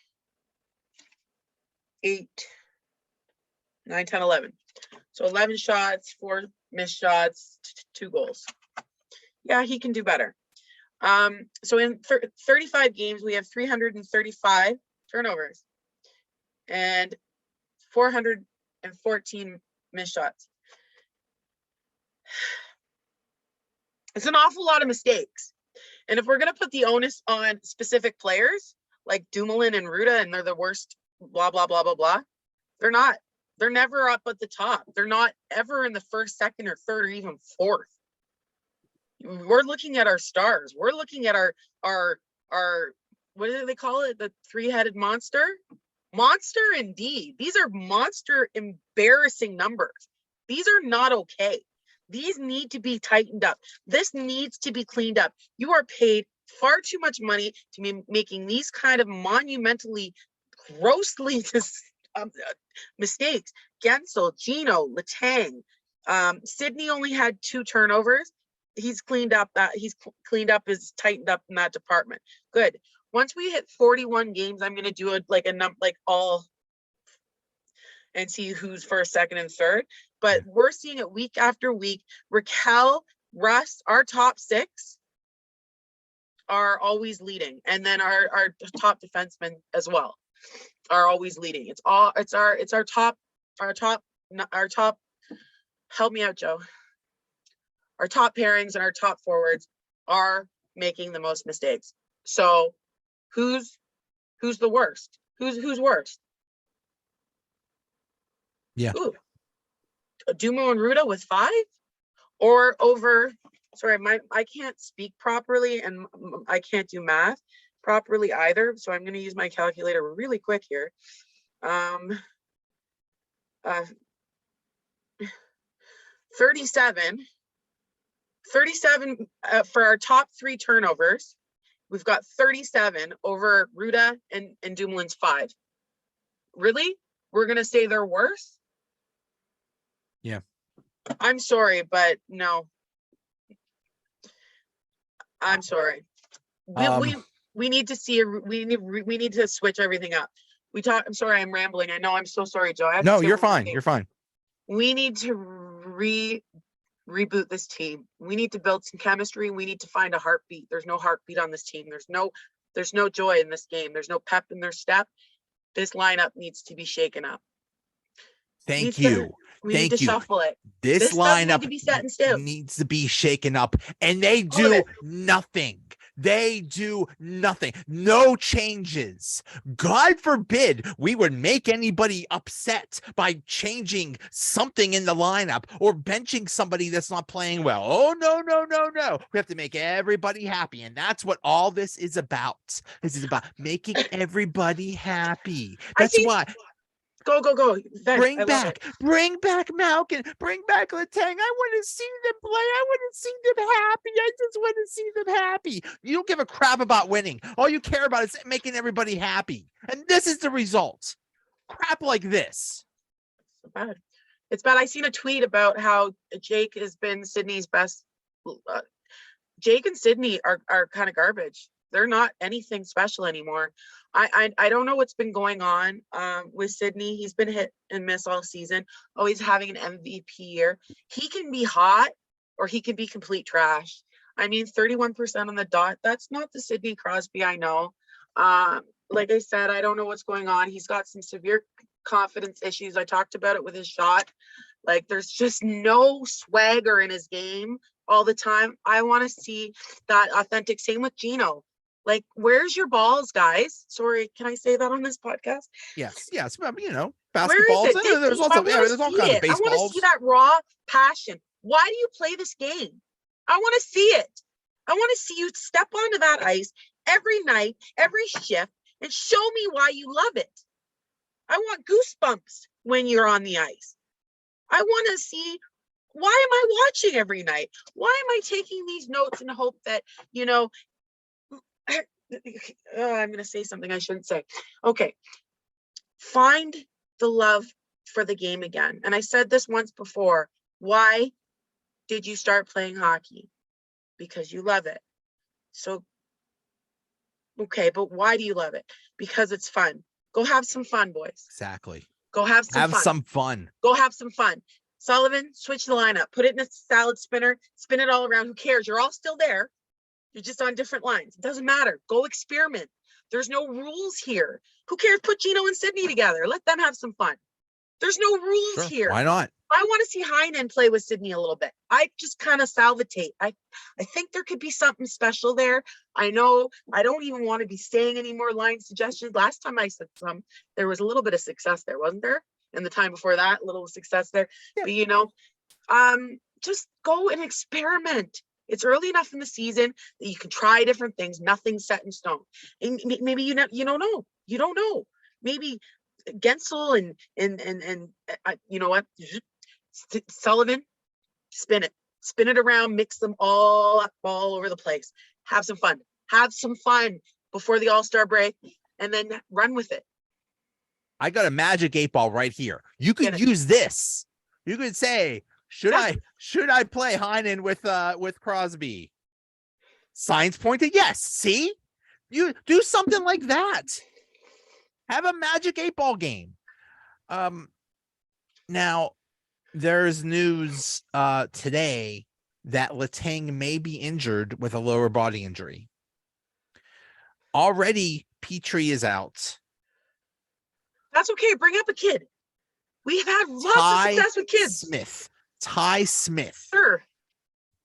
8, 9, 10, 11. So 11 shots, 4 missed shots, 2 goals. Yeah, he can do better. So in 35 games, we have 335 turnovers and 414 missed shots. It's an awful lot of mistakes. And if we're going to put the onus on specific players like Dumoulin and Ruda, and they're the worst, blah, blah, blah, blah, blah, they're not. They're never up at the top. They're not ever in the first, second, or third, or even fourth. We're looking at our stars. We're looking at our what do they call it? The 3-headed monster? Monster indeed. These are monster embarrassing numbers. These are not okay. These need to be tightened up. This needs to be cleaned up. You are paid far too much money to be making these kind of monumentally, grossly mistakes. Gensel, Gino, Letang, Sydney only had 2 turnovers. He's cleaned up is tightened up in that department. Good. Once we hit 41 games, I'm gonna do all and see who's first, second, and third. But we're seeing it week after week. Raquel, Russ, our top 6 are always leading, and then our top defensemen as well are always leading. It's our top. Help me out, Joe. Our top pairings and our top forwards are making the most mistakes. So, who's the worst? Who's worst? Yeah. Ooh, Dumo and Ruda with 5, or over. Sorry, I can't speak properly, and I can't do math properly either. So I'm going to use my calculator really quick here. 37 for our top 3 turnovers. We've got 37 over Ruda and Dumoulin's 5. Really? We're going to say they're worse? Yeah. I'm sorry, but no. I'm sorry. We need to see we need to switch everything up. I'm sorry, I'm rambling. I know, I'm so sorry, Joe. No, you're fine. You're fine. We need to reboot this team. We need to build some chemistry. We need to find a heartbeat. There's no heartbeat on this team. There's no joy in this game. There's no pep in their step. This lineup needs to be shaken up. Thank you. We need to shuffle it. This lineup needs to be shaken up, and they do nothing. They do nothing. No changes. God forbid we would make anybody upset by changing something in the lineup or benching somebody that's not playing well. Oh, no, no, no, no. We have to make everybody happy, and that's what all this is about. This is about making everybody happy. That's why. Go. Bring back Malkin, bring back Letang. I want to see them play. I want to see them happy. I just want to see them happy. You don't give a crap about winning. All you care about is making everybody happy. And this is the result. Crap like this. It's bad. I seen a tweet about how Jake has been Sydney's best. Jake and Sydney are kind of garbage. They're not anything special anymore. I don't know what's been going on with Sydney. He's been hit and miss all season, always having an MVP year. He can be hot or he can be complete trash. I mean, 31% on the dot. That's not the Sidney Crosby I know. Like I said, I don't know what's going on. He's got some severe confidence issues. I talked about it with his shot. Like, there's just no swagger in his game all the time. I want to see that authentic. Same with Gino. Like, where's your balls, guys? Sorry, can I say that on this podcast? Yes. But, basketballs. There's also there's all kinds of baseballs. I want to see that raw passion. Why do you play this game? I want to see it. I want to see you step onto that ice every night, every shift, and show me why you love it. I want goosebumps when you're on the ice. I want to see, why am I watching every night? Why am I taking these notes in hope that, I'm going to say something I shouldn't say. Okay. Find the love for the game again. And I said this once before. Why did you start playing hockey? Because you love it. So, okay, but why do you love it? Because it's fun. Go have some fun, boys. Exactly. Go have some fun. Go have some fun. Sullivan, switch the lineup. Put it in a salad spinner. Spin it all around. Who cares? You're all still there. You're just on different lines. It doesn't matter. Go experiment. There's no rules here. Who cares? Put Gino and Sydney together. Let them have some fun. There's no rules here. Why not? I want to see Heinen play with Sydney a little bit. I just kind of salivate. I think there could be something special there. I know I don't even want to be saying any more line suggestions. Last time I said some, there was a little bit of success there, wasn't there? And the time before that, a little success there. Yeah. But just go and experiment. It's early enough in the season that you can try different things. Nothing's set in stone. And maybe you don't know. You don't know. Maybe Gensel and you know what? Sullivan, spin it. spin it around, mix them all up all over the place. Have some fun. Have some fun before the All-Star break, and then run with it. I got a magic 8-ball right here. You could use this. You could say, should I play Heinen with Crosby? Signs pointed yes. See? You do something like that. Have a magic 8-ball game. Now there's news today that Letang may be injured with a lower body injury. Already Petrie is out. That's okay. Bring up a kid. We've had lots of success with kids. Ty Smith. Sure.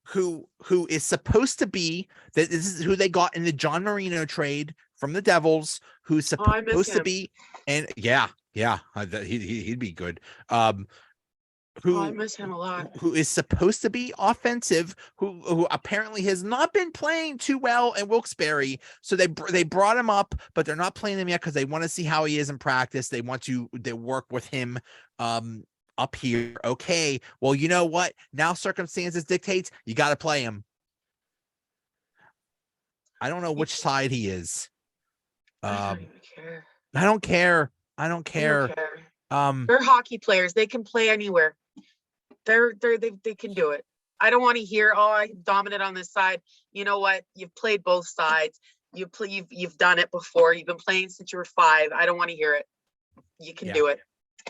Who is supposed to be that this is who they got in the John Marino trade from the Devils, who's supposed to be, and he'd be good. I miss him a lot. Who is supposed to be offensive, who apparently has not been playing too well in Wilkes-Barre. So they brought him up, but they're not playing him yet because they want to see how he is in practice. They want to work with him up here. Okay, well, you know what? Now circumstances dictates you got to play him. I don't know which side he is. I don't even care. I don't care. I don't care. They're hockey players. They can play anywhere. They can do it. I don't want to hear, oh, I'm dominant on this side. You know what? You've played both sides. You've done it before. You've been playing since you were 5. I don't want to hear it. You can do it.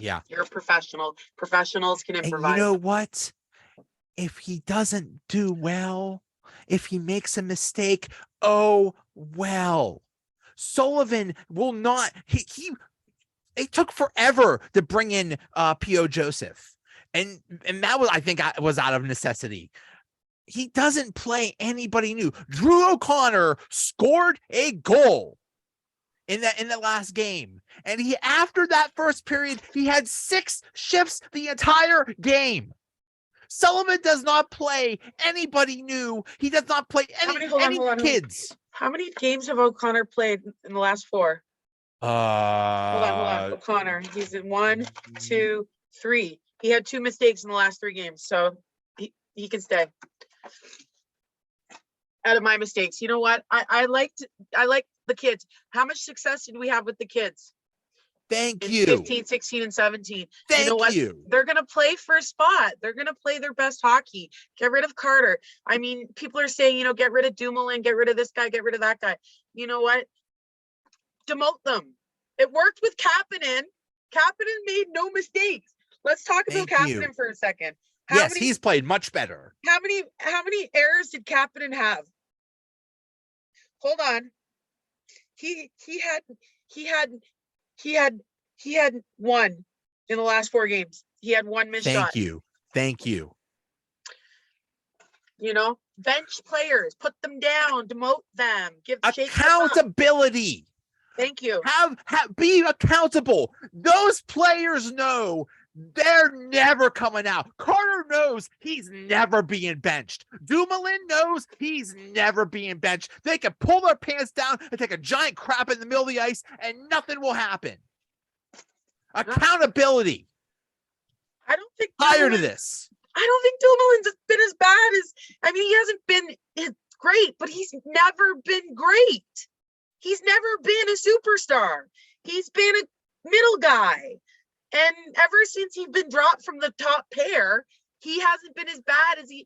Yeah. You're a professional. Professionals can improvise. And you know what? If he doesn't do well, if he makes a mistake, oh, well. Sullivan will not. It took forever to bring in P.O. Joseph. And that was, I think, was out of necessity. He doesn't play anybody new. Drew O'Connor scored a goal in the last game. And after that first period, he had 6 shifts the entire game. Sullivan does not play anybody new. He does not play any kids. How many games have O'Connor played in the last 4? Hold on. O'Connor. He's in 1, 2, 3. He had 2 mistakes in the last 3 games, so he can stay. Out of my mistakes. You know what? I like the kids. How much success did we have with the kids? Thank you. 15, 16, and 17. Thank you know what? They're going to play for a spot. They're going to play their best hockey. Get rid of Carter. I mean, people are saying, get rid of Dumoulin, get rid of this guy, get rid of that guy. You know what? Demote them. It worked with Kapanen. Kapanen made no mistakes. Let's talk about Kapanen for a second. He's played much better. How many errors did Kapanen have? Hold on. He had 1 in the last 4 games. He had 1 missed shot. Thank you. Bench players, put them down, demote them, give accountability. Thank you. Be accountable. Those players know they're never coming out. Carter knows he's never being benched. Dumoulin knows he's never being benched. They can pull their pants down and take a giant crap in the middle of the ice and nothing will happen. Accountability. I don't think tired of this. I don't think Dumoulin's been as bad as, he hasn't been great, but he's never been great. He's never been a superstar. He's been a middle guy. And ever since he's been dropped from the top pair, he hasn't been as bad as he's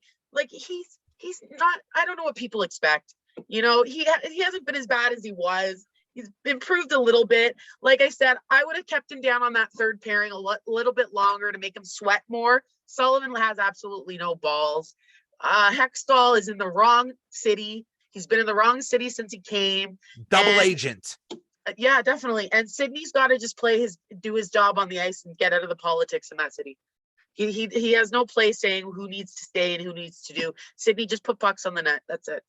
not, I don't know what people expect. He hasn't been as bad as he was. He's improved a little bit. Like I said, I would have kept him down on that third pairing a little bit longer to make him sweat more. Sullivan has absolutely no balls. Hextall is in the wrong city. He's been in the wrong city since he came. Double agent. Yeah, definitely. And Sydney's got to just do his job on the ice and get out of the politics in that city. He has no place saying who needs to stay and who needs to do. Sydney, just put pucks on the net. That's it.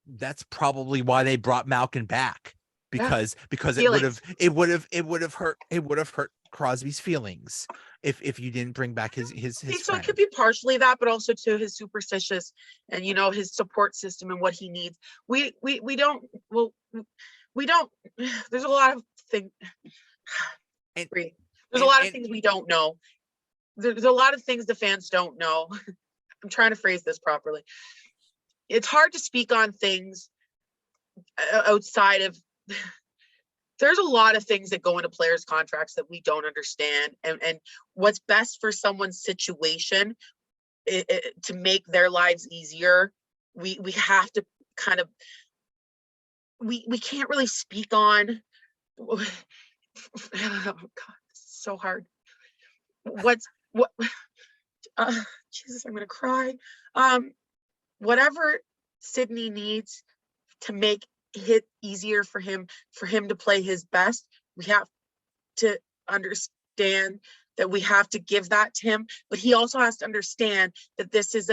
That's probably why they brought Malkin back, because it would have hurt Crosby's feelings if you didn't bring back his so it could be partially that, but also to his superstitious and his support system and what he needs. We don't there's a lot of things. There's a lot of things we don't know. there's a lot of things the fans don't know. I'm trying to phrase this properly. It's hard to speak on things outside of, there's a lot of things that go into players' contracts that we don't understand, and what's best for someone's situation to make their lives easier. We have to kind of, we can't really speak on, oh God, it's so hard. What Jesus, I'm gonna cry. Whatever Sidney needs to make it easier for him to play his best, we have to understand that we have to give that to him, but he also has to understand that this is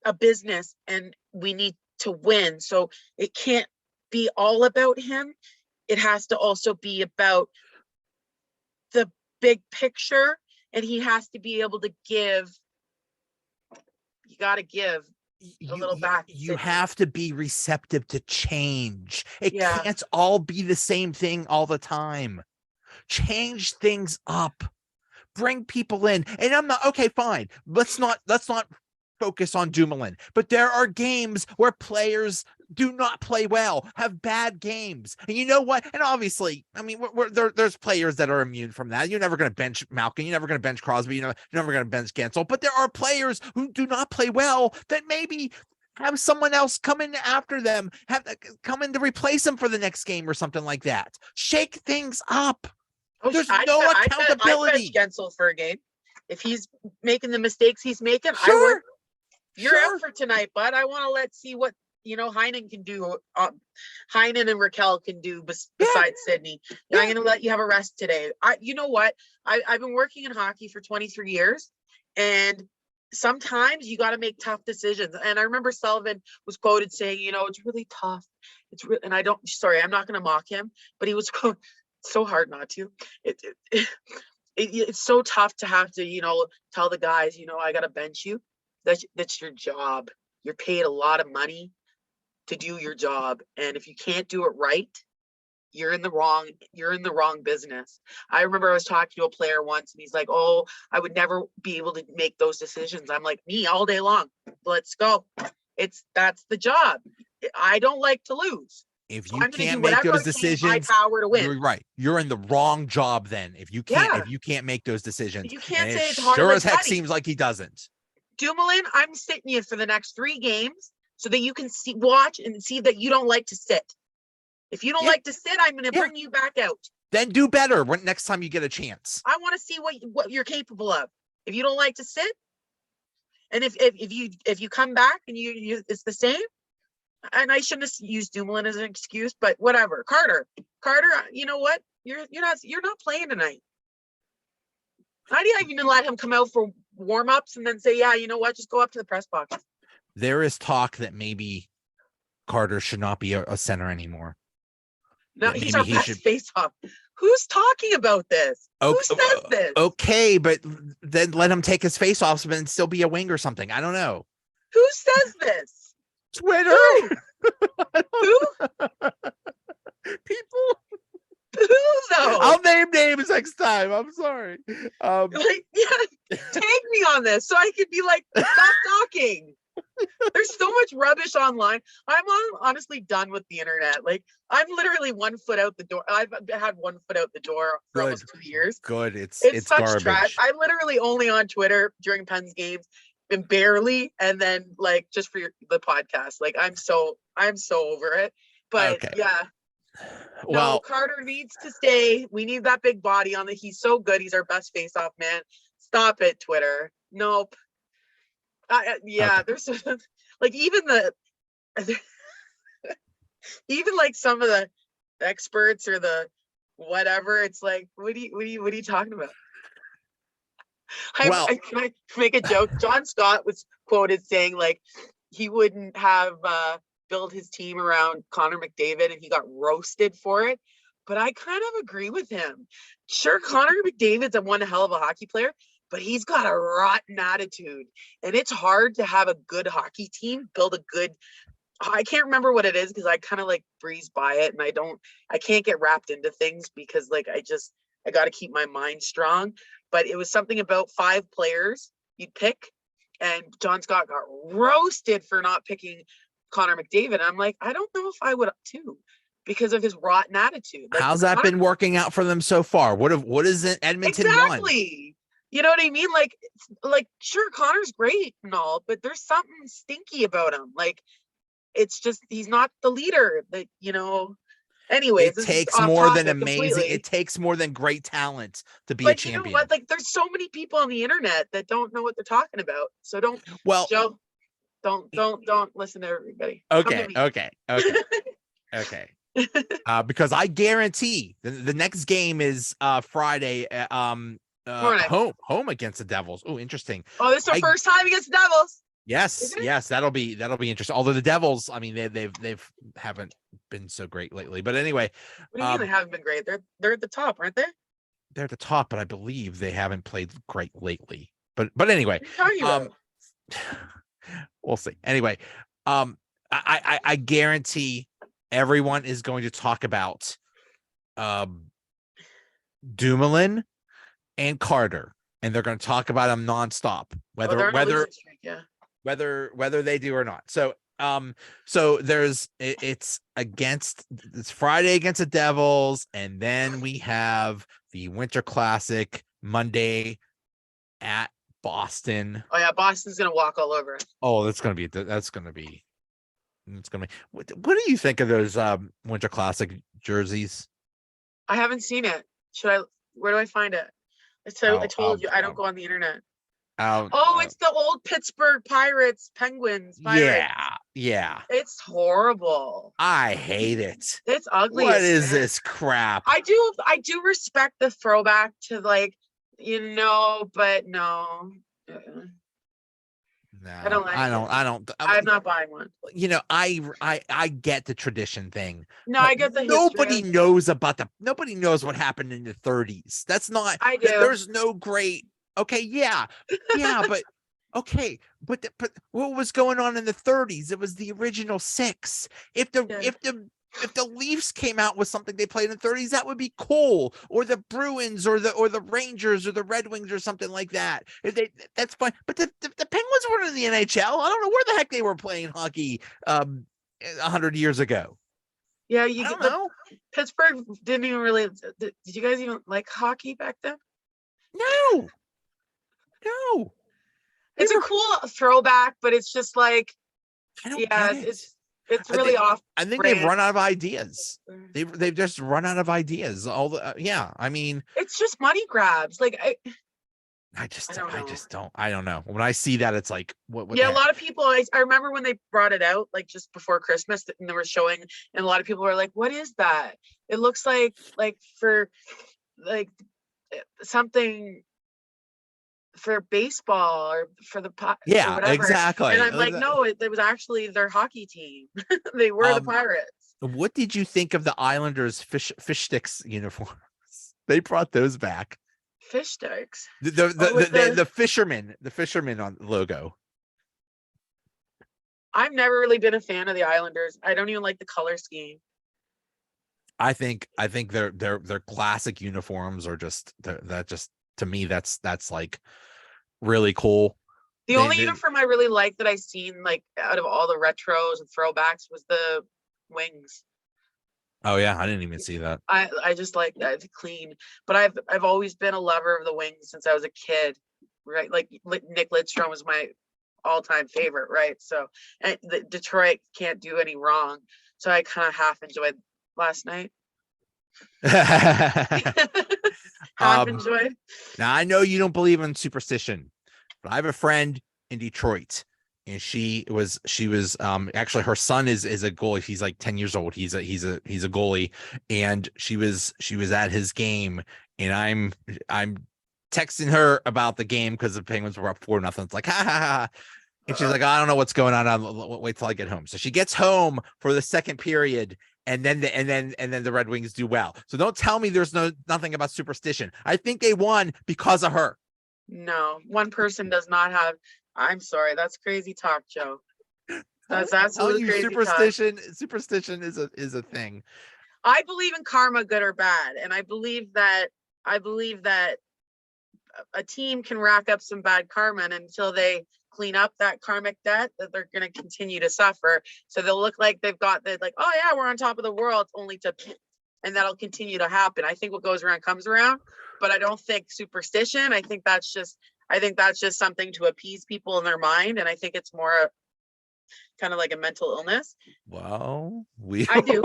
a business and we need to win. So it can't be all about him. It has to also be about the big picture, and he has to be able to give. You got to give a little back. You have to be receptive to change. It Yeah. can't all be the same thing all the time. Change things up. Bring people in. And I'm not okay, fine. Let's not focus on Dumoulin. But there are games where players do not play well, have bad games. And you know what? And obviously, I mean, there's players that are immune from that. You're never going to bench Malkin. You're never going to bench Crosby. You're never going to bench Gensel. But there are players who do not play well that maybe have someone else come in after them, come in to replace them for the next game or something like that. Shake things up. There's no accountability. I Gensel for a game. If he's making the mistakes he's making, sure. I would. You're out for tonight, bud. I want to see what Heinen can do. Heinen and Raquel can do besides Sidney. Yeah. I'm going to let you have a rest today. You know what? I've been working in hockey for 23 years, and sometimes you got to make tough decisions. And I remember Sullivan was quoted saying, it's really tough. And I'm not going to mock him, but he was so hard not to. It's so tough to have to, tell the guys, I got to bench you. That's your job. You're paid a lot of money to do your job. And if you can't do it right, you're in the wrong business. I remember I was talking to a player once and he's like, oh, I would never be able to make those decisions. I'm like, me all day long. Let's go. That's the job. I don't like to lose. If you can't make those decisions, power to win. You're right. You're in the wrong job then. If you can't make those decisions. You can't say it's hard. Sure as heck seems like he doesn't. Dumoulin, I'm sitting you for the next 3 games so that you can watch and see that you don't like to sit. If you don't like to sit, I'm going to bring you back out. Then do better next time you get a chance. I want to see what you're capable of. If you don't like to sit, and if you come back and you it's the same. And I shouldn't have used Dumoulin as an excuse, but whatever. Carter, you know what? You're not playing tonight. I didn't even let him come out for warm-ups and then say, yeah, you know what? Just go up to the press box. There is talk that maybe Carter should not be a center anymore. No, he's our best face-off. Who's talking about this? Who says this? Okay, but then let him take his face-offs and still be a wing or something. I don't know. Who says this? Twitter. Who? People. Who though? I'll name names next time. I'm sorry. Tag me on this so I could be like, stop talking. There's so much rubbish online. I'm honestly done with the internet. Like, I'm literally 1 foot out the door. I've had 1 foot out the door for almost 2 years. Good. It's such garbage. Trash. I'm literally only on Twitter during Penn's games, and barely, and then like just for the podcast. Like, I'm so over it. But yeah. Well, Carter needs to stay. We need that big body on he's so good. He's our best face-off man. Stop it, Twitter. Nope. There's like even like some of the experts or the whatever. It's like, what are you talking about? Can I make a joke? John Scott was quoted saying like he wouldn't have build his team around Connor McDavid, and he got roasted for it. But I kind of agree with him. Sure, Connor McDavid's one hell of a hockey player, but he's got a rotten attitude. And it's hard to have a good hockey team, build a good, I can't remember what it is because I kind of like breeze by it, and I can't get wrapped into things because like I got to keep my mind strong. But it was something about 5 players you'd pick, and John Scott got roasted for not picking Connor McDavid. I'm like, I don't know if I would too, because of his rotten attitude. Like, How's that been working out for them so far? What is it Edmonton won? exactly. You know what I mean? Like sure, Connor's great and all, but there's something stinky about him. Like, it's just he's not the leader that, anyways, It this is takes off more than topic amazing. completely. It takes more than great talent to be a But you know champion. what? Like, there's so many people on the internet that don't know what they're talking about. So Joe, don't listen to everybody. Okay. Because I guarantee the next game is Friday. Home against the Devils. Oh, interesting. Oh, this is our first time against the Devils. Yes, that'll be interesting. Although the Devils, I mean, they've haven't been so great lately. But anyway, what do you mean they haven't been great? They're at the top, aren't they? They're at the top, but I believe they haven't played great lately. But anyway, we'll see. Anyway, I guarantee everyone is going to talk about Dumoulin and Carter, and they're going to talk about them nonstop, whether they do or not. So it's Friday against the Devils, and then we have the Winter Classic Monday at Boston. Oh yeah, Boston's gonna walk all over. Oh, that's gonna be. What do you think of those Winter Classic jerseys? I haven't seen it. Where do I find it? So I told you I don't go on the internet. It's the old Pittsburgh Penguins. Yeah. It's horrible. I hate it. It's ugly. What is this crap? I do respect the throwback to, like, but no. No, I don't like it. I'm not buying one. I get the tradition thing. No, I get the nobody history. Nobody knows what happened in the 30s. That's not. I do. There's no great. Okay, yeah, but okay, but what was going on in the 30s? It was the original 6. If the Leafs came out with something they played in the 30s, that would be cool. Or the Bruins, or the Rangers, or the Red Wings, or something like that. That's fine. But the Penguins weren't in the NHL. I don't know where the heck they were playing hockey 100 years ago. Yeah, I don't know. Pittsburgh didn't even really. Did you guys even like hockey back then? No. It's a cool throwback, but it's just like, it's really off. I think they've run out of ideas. They've just run out of ideas. I mean, it's just money grabs. Like I don't know. When I see that, it's like, what a lot of people, I remember when they brought it out, like just before Christmas, and they were showing, and a lot of people were like, what is that? It looks like for like something for baseball or for the or exactly. And I'm like, no, it was actually their hockey team. They were the Pirates. What did you think of the Islanders fish sticks uniforms? They brought those back. Fish sticks. The fisherman on logo. I've never really been a fan of the Islanders. I don't even like the color scheme. I think their classic uniforms are to me, that's like really cool. The only uniform I really like that I've seen, like, out of all the retros and throwbacks, was the Wings. Oh yeah, I didn't even see that. I just like that. It's clean. But I've always been a lover of the Wings since I was a kid, right? Like Nick Lidstrom was my all-time favorite, right? So, and the Detroit can't do any wrong. So I kind of half enjoyed last night. Enjoyed. Now I know you don't believe in superstition, but I have a friend in Detroit, and she was actually, her son is a goalie. He's like 10 years old. He's a goalie, and she was at his game, and I'm texting her about the game because the Penguins were up 4-0. It's like, ha ha ha. And she's like, I don't know what's going on. I'll wait till I get home. So she gets home for the second period, and then the Red Wings do well. So don't tell me there's nothing about superstition. I think they won because of her. No, one person does not have. I'm sorry, that's crazy talk, Joe. That's absolutely crazy superstition. Talk. Superstition is a thing. I believe in karma, good or bad, and I believe that I believe that a team can rack up some bad karma, and until they clean up that karmic debt, that they're going to continue to suffer. So they'll look like they've got that, like, oh yeah, we're on top of the world, only to, and that'll continue to happen. I think what goes around comes around, but I don't think superstition. I think that's just something to appease people in their mind, and I think it's more kind of like a mental illness. Well, I do,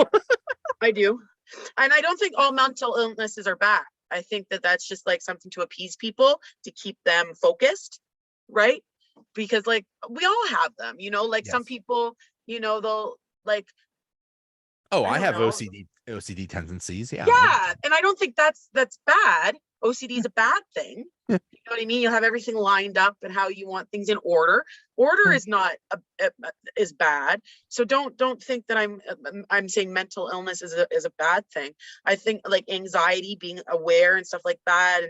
and I don't think all mental illnesses are bad. I think that that's just like something to appease people, to keep them focused, right? Because like we all have them, you know, like some yes. people, you know, they'll like, Oh, I I don't have know. OCD tendencies. Yeah. Yeah, and I don't think that's bad. OCD is a bad thing. You know what I mean? You'll have everything lined up and how you want things in order. Order is not is bad. So don't think that I'm saying mental illness is a bad thing. I think like anxiety, being aware and stuff like that,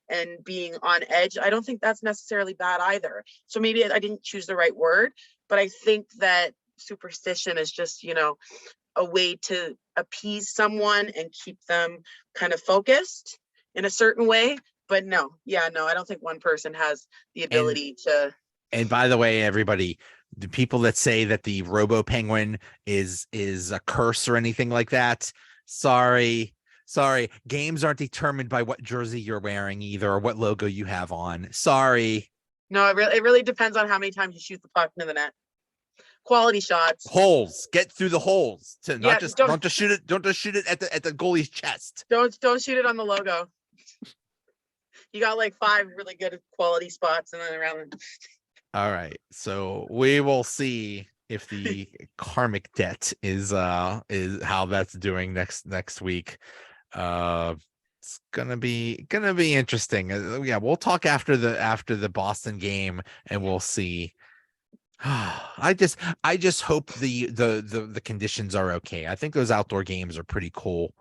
and being on edge, I don't think that's necessarily bad either. So maybe I didn't choose the right word, but I think that superstition is just, you know, a way to appease someone and keep them kind of focused in a certain way. But no, I don't think one person has the ability to. And by the way, everybody, the people that say that the Robo Penguin is a curse or anything like that, sorry. Games aren't determined by what jersey you're wearing either, or what logo you have on. Sorry. No, it really depends on how many times you shoot the puck into the net. Quality shots. Holes. Get through the holes. To Yeah, don't just shoot it. Don't just shoot it at the goalie's chest. Don't shoot it on the logo. You got like 5 really good quality spots, and then around. All right, so we will see if the karmic debt is how that's doing next week. It's gonna be interesting. Yeah, we'll talk after the Boston game, and we'll see. I just hope the conditions are okay. I think those outdoor games are pretty cool.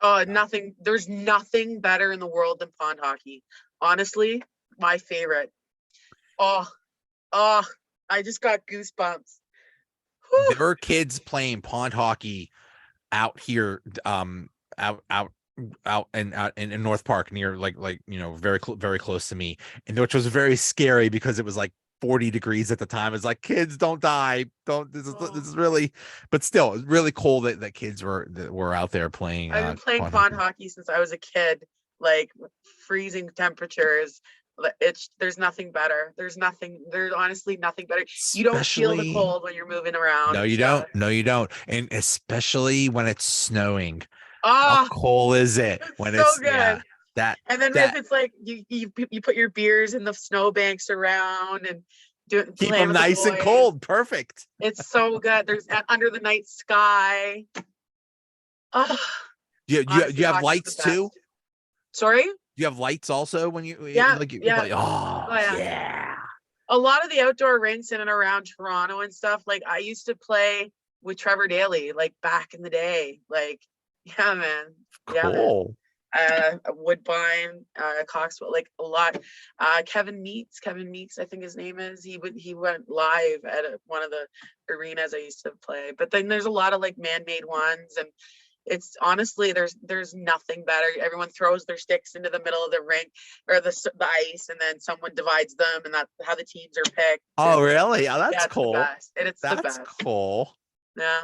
There's nothing better in the world than pond hockey. Honestly, my favorite. Oh, I just got goosebumps. Whew. There are kids playing pond hockey out here, out in North Park, near like you know, very close to me, and which was very scary because it was like 40 degrees at the time. It's like, kids, don't die, don't. This is really, but still, it's really cool that kids were out there playing. I've been playing pond hockey since I was a kid, like freezing temperatures. There's nothing better. There's honestly nothing better. You don't feel the cold when you're moving around. No, you don't. No, you don't. And especially when it's snowing. Oh, how cool is it when so it's good. Yeah, that and then if it's like you put your beers in the snowbanks around and keep them nice and cold. Perfect. It's so good. There's under the night sky. Oh, you have lights too? Sorry? You have lights also when you yeah. Like, oh yeah. A lot of the outdoor rinks in and around Toronto and stuff, like I used to play with Trevor Daly, like back in the day. Like, yeah, man. Cool. Yeah, man. Woodbine, Coxwell, like a lot. Kevin Meeks, I think his name is. He went live at one of the arenas I used to play. But then there's a lot of like man-made ones, and it's honestly there's nothing better. Everyone throws their sticks into the middle of the rink or the ice, and then someone divides them, and that's how the teams are picked. Oh, really? Oh, that's cool. It's the best. Cool. Yeah.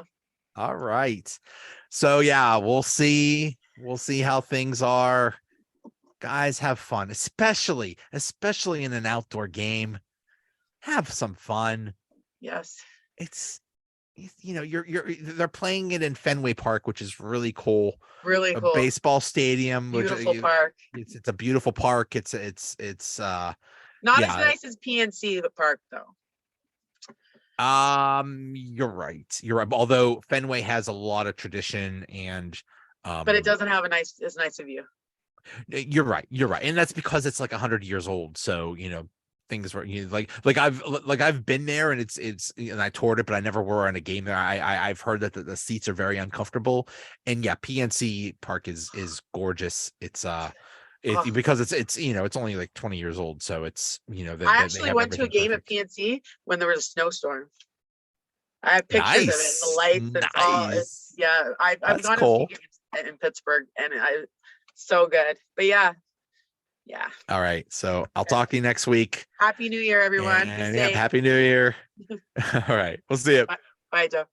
All right. So yeah, we'll see how things are. Guys, have fun, especially in an outdoor game. Have some fun. Yes. It's you know, they're playing it in Fenway Park, which is really cool. Really cool. A baseball stadium, beautiful park. It's a beautiful park. It's not as nice as PNC Park though. You're right. Although Fenway has a lot of tradition and but it doesn't have as nice a view. You're right. And that's because it's like 100 years old. So, you know, things were like I've been there, and it's and I toured it, but I never were on a game there. I've heard that the seats are very uncomfortable, and yeah, PNC Park is gorgeous. It's because it's you know, it's only like 20 years old, so it's, you know, I actually went to a game at PNC when there was a snowstorm. I have pictures of it, and the lights. I've gone to see games in Pittsburgh, and So good. But yeah. All right. So I'll Okay. talk to you next week. Happy New Year, everyone. Be And yeah, safe. happy New Year. All right. We'll see you. Bye, Joe.